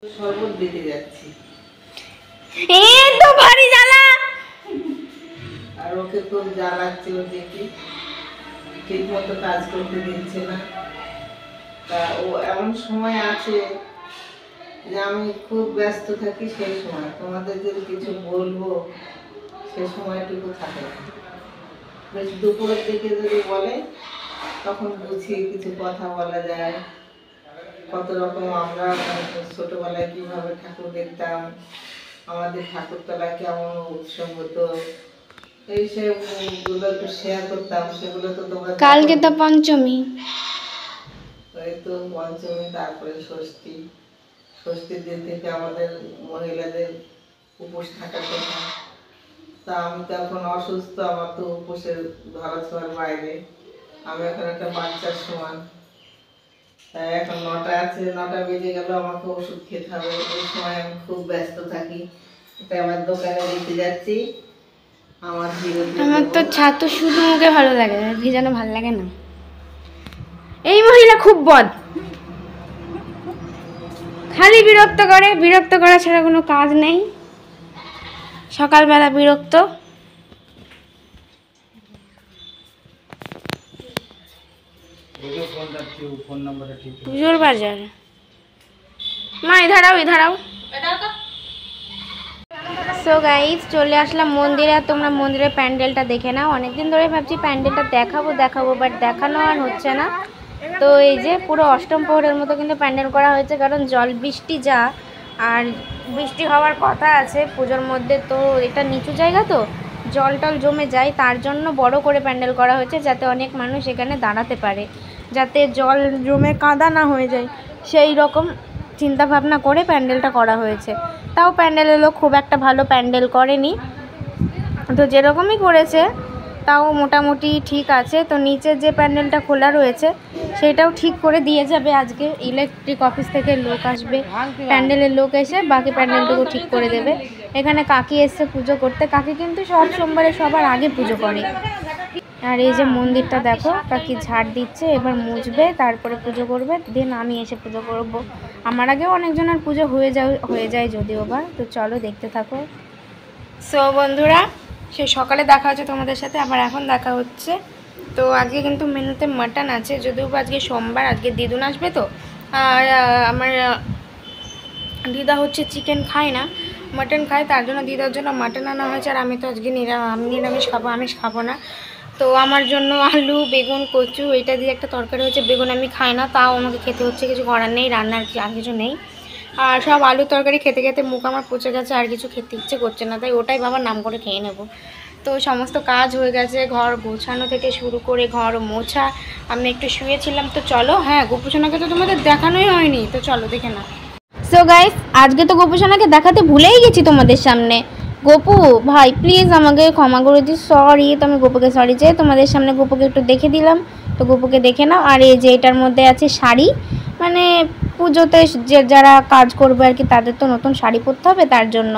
শরবত দিতে যাচ্ছি। এই তো ভারী জ্বালা, আর ওকে খুব জ্বালাচ্ছে, ও দেখি ঠিক মতো কাজ করতে দিচ্ছে না। তা ও এমন সময় আছে যে আমি খুব ব্যস্ত থাকি, সেই সময় তোমাদের যদি কিছু বলবো সে সময়টুকু থাকে না। বেশ দুপুরের দিকে যদি বলে তখন বুঝিয়ে কিছু কথা বলা যায়, কত রকম আমরা ছোটবেলায় কিভাবে ঠাকুর দেখতাম, আমাদের ঠাকুরতলায় কেমন উৎসব হতো, এই সেগুলো একটু শেয়ার করতাম। সেগুলো তো তোমরা কালকে তো পঞ্চমী, এই তো পঞ্চমী, তারপরে ষষ্ঠী। ষষ্ঠীর দিন থেকে আমাদের মহিলাদের উপোস থাকার কথা। তা আমি তো এখন অসুস্থ, আমার তো উপোসের ধরা ছোঁয়ার বাইরে। আমি এখন একটা বাচ্চার সমান। তাই এখন 9টা আছে, 9টা বেজে গেল, আমাকে ওষুধ খেতে হবে। ওই সময় আমি খুব ব্যস্ত থাকি। এটা আমার দোকানে দিতে যাচ্ছি। আমার তো ছাতু শুধু মুখে ভালো লাগে, ভিজানো ভালো লাগে না। এই মহিলা খুব বদ, খালি বিরক্ত করে, বিরক্ত করা ছাড়া কোনো কাজ নেই। সকালবেলা বিরক্ত। পুজোর বাজার মা, ইধারাও। সো গাইজ, চলে আসলাম মন্দিরে। আর তোমরা মন্দিরের প্যান্ডেলটা দেখে নাও। অনেকদিন ধরে ভাবছি প্যান্ডেলটা দেখাবো, বাট দেখানো আর হচ্ছে না। তো এই যে পুরো অষ্টম প্রহরের মতো কিন্তু প্যান্ডেল করা হয়েছে, কারণ জল বৃষ্টি যা, আর বৃষ্টি হওয়ার কথা আছে পুজোর মধ্যে। তো এটা নিচু জায়গা, তো জল টল জমে যায়, তার জন্য বড় করে প্যান্ডেল করা হয়েছে, যাতে অনেক মানুষ এখানে দাঁড়াতে পারে, যাতে জল জমে কাদা না হয়ে যায়, সেই রকম চিন্তা ভাবনা করে প্যান্ডেলটা করা হয়েছে। তাও প্যান্ডেলের লোক খুব একটা ভালো প্যান্ডেল করেনি, তো যেরকমই করেছে তাও মোটামুটি ঠিক আছে। তো নিচের যে প্যান্ডেলটা খোলা রয়েছে সেটাও ঠিক করে দিয়ে যাবে আজকে। ইলেকট্রিক অফিস থেকে লোক আসবে, প্যান্ডেলের লোক এসে বাকি প্যান্ডেলটুকু ঠিক করে দেবে। এখানে কাকি এসছে পুজো করতে। কাকি কিন্তু সব সোমবারে সবার আগে পুজো করে। আর এই যে মন্দিরটা দেখো, কাকি ঝাড় দিচ্ছে, এবার মুছবে, তারপরে পুজো করবে, দেন আমি এসে পুজো করব। আমার আগেও অনেকজনের পুজো হয়ে যায় যদিও বা। তো চলো দেখতে থাকো। সো বন্ধুরা, সে সকালে দেখা হচ্ছে তোমাদের সাথে, আবার এখন দেখা হচ্ছে। তো আজকে কিন্তু মেনুতে মাটন আছে, যদিও বা আজকে সোমবার, আজকে দিদুন আসবে। তো আর আমার দিদা হচ্ছে চিকেন খায় না, মাটন খায়, তার জন্য দিদার জন্য মাটন আনা হয়েছে। আর আমি তো আজকে নিরামিষ খাবো, আমিষ খাবো না। তো আমার জন্য আলু, বেগুন, কচু, এটা দিয়ে একটা তরকারি হচ্ছে। বেগুন আমি খাই না, তাও আমাকে খেতে হচ্ছে, কিছু করার নেই, রান্নার আর কিছু নেই। আর সব আলু তরকারি খেতে খেতে মুখ আমার পচে গেছে, আর কিছু খেতে ইচ্ছে করছে না, তাই ওটাই বাবার নাম করে খেয়ে নেব। তো সমস্ত কাজ হয়ে গেছে, ঘর গোছানো থেকে শুরু করে ঘর মোছা। আমি একটু শুয়েছিলাম। তো চলো, হ্যাঁ, গোপুসোনাকে তো তোমাদের দেখানোই হয়নি, তো চলো দেখে নাও। সো গাইস, আজকে তো গোপুসোনাকে দেখাতে ভুলেই গেছি তোমাদের সামনে। গোপু ভাই, প্লিজ আমাকে ক্ষমা করে দিস, সরি। তো আমি গোপুকে সরি চেয়ে তোমাদের সামনে গোপুকে একটু দেখে দিলাম। তো গোপুকে দেখে নাও। আর এই যে এটার মধ্যে আছে শাড়ি, মানে পুজোতে যে যারা কাজ করবে আর কি, তাদের তো নতুন শাড়ি পরতে হবে, তার জন্য।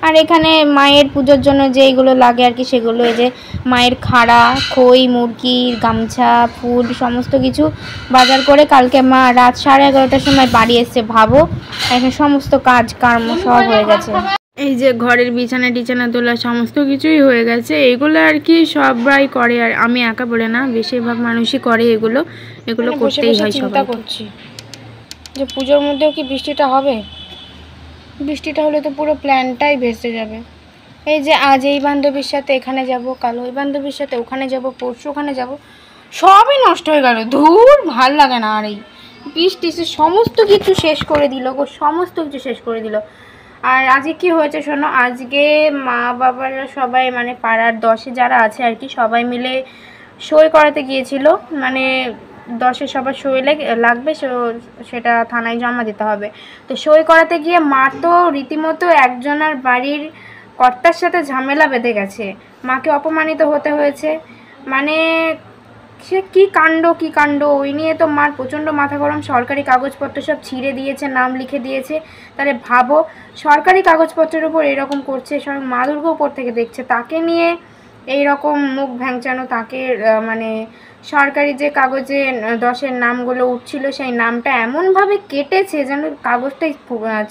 আর এখানে মায়ের পুজোর জন্য যেইগুলো লাগে আর কি, সেগুলো এই যে মায়ের খাড়া, খই, মুরগি, গামছা, ফুল, সমস্ত কিছু বাজার করে কালকে মা রাত 11:30টার সময় বাড়ি এসছে। ভাবো, এখন সমস্ত কাজ কর্ম সব হয়ে গেছে। এই যে ঘরের বিছানা তোলা সমস্ত কিছুই হয়ে গেছে। এগুলো আর কি সবাই করে, আর আমি একা বলে না, বেশিরভাগ মানুষই করে এগুলো করতেই হয়। চিন্তা করছি যে পুজোর মধ্যেও কি বৃষ্টিটা হবে। বৃষ্টিটা হলে তো পুরো প্ল্যানটাই ভেস্তে যাবে। এই যে আজ এই বান্ধবীর সাথে এখানে যাব, কাল ওই বান্ধবীর সাথে ওখানে যাব, পরশু ওখানে যাব, সবই নষ্ট হয়ে গেল। ধুর, ভাল লাগে না। আর এই বৃষ্টি সমস্ত কিছু শেষ করে দিল গো, সমস্ত কিছু শেষ করে দিল। আর আজকে কি হয়েছে শোনো, আজকে মা বাবারা সবাই, মানে পাড়ার 10-এ যারা আছে আর কি, সবাই মিলে সই করাতে গিয়েছিল। মানে 10-এ সবার সই লাগবে, সেটা থানায় জমা দিতে হবে। তো সই করাতে গিয়ে মা তো রীতিমতো একজনের বাড়ির কর্তার সাথে ঝামেলা বেঁধে গেছে, মাকে অপমানিত হতে হয়েছে। মানে সে কী কাণ্ড, ওই নিয়ে তো মার প্রচণ্ড মাথা গরম। সরকারি কাগজপত্র সব ছিঁড়ে দিয়েছে, নাম লিখে দিয়েছে। তাহলে ভাবো, সরকারি কাগজপত্রের উপর এরকম করছে, স্বয়ং মা দুর্গা উপর থেকে দেখছে, তাকে নিয়ে এই রকম মুখ ভ্যাংচানো তাকে মানে সরকারি যে কাগজে 10-এর নামগুলো উঠছিল সেই নামটা এমনভাবে কেটেছে যেন কাগজটাই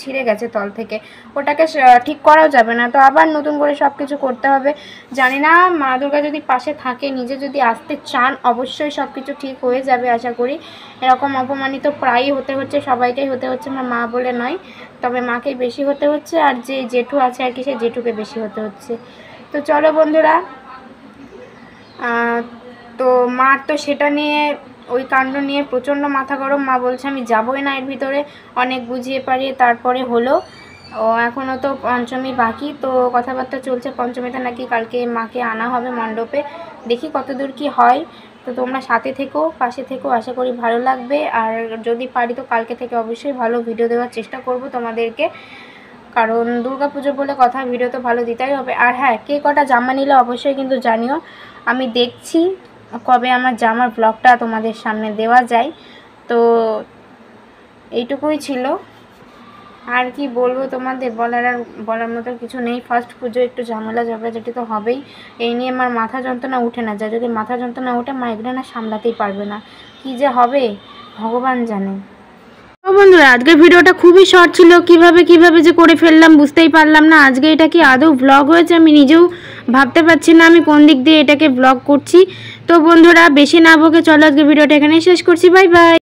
ছিঁড়ে গেছে তল থেকে। ওটাকে ঠিক করাও যাবে না, তো আবার নতুন করে সব কিছু করতে হবে। জানি না মা দুর্গা যদি পাশে থাকে, নিজে যদি আসতে চান, অবশ্যই সব কিছু ঠিক হয়ে যাবে আশা করি। এরকম অপমানিত প্রায়ই হতে হচ্ছে, সবাইকেই হতে হচ্ছে, আমার মা বলে নয়, তবে মাকেই বেশি হতে হচ্ছে, আর যে জেঠু আছে আর কি সেই জেঠুকে বেশি হতে হচ্ছে। তো চলো বন্ধুরা, তো মার তো সেটা নিয়ে, ওই কাণ্ড নিয়ে প্রচণ্ড মাথা গরম। মা বলছে আমি যাবই না এর ভিতরে, অনেক বুঝিয়ে পারিয়ে তারপরে হলো। ও এখনও তো পঞ্চমী বাকি, তো কথাবার্তা চলছে পঞ্চমীতে নাকি কালকে মাকে আনা হবে মণ্ডপে। দেখি কতদূর কি হয়। তো তোমরা সাথে থেকো, পাশে থেকো, আশা করি ভালো লাগবে। আর যদি পারি তো কালকে থেকে অবশ্যই ভালো ভিডিও দেওয়ার চেষ্টা করব তোমাদেরকে, কারণ দুর্গাপুজো বলে কথা, ভিডিও তো ভালো দিতেই হবে। আর হ্যাঁ, কে কটা জামা নিলে অবশ্যই কিন্তু জানিও, আমি দেখছি কবে আমার জামার ব্লগটা তোমাদের সামনে দেওয়া যায়। তো এইটুকুই ছিল, আর কি বলবো তোমাদের, বলার মতো কিছু নেই। ফার্স্ট পুজো একটু ঝামেলা ঝগড়াঝাটি তো হবেই, এই নিয়ে আমার মাথা যন্ত্রণা উঠে না যায়। যদি মাথা যন্ত্রণা উঠে, মাইগ্রেন আর সামলাতেই পারবে না, কি যে হবে ভগবান জানে। তো বন্ধুরা, আজকের ভিডিওটা খুবই শর্ট ছিল, কিভাবে যে করে ফেললাম বুঝতেই পারলাম না। আজকে এটা কি আদৌ ব্লগ হয়েছে আমি নিজেও ভাবতে পারছি না আমি কোন দিক দিয়ে এটাকে ব্লগ করছি। তো বন্ধুরা, বেশি না বকে চলো আজকে ভিডিওটা এখানেই শেষ করছি। Bye bye.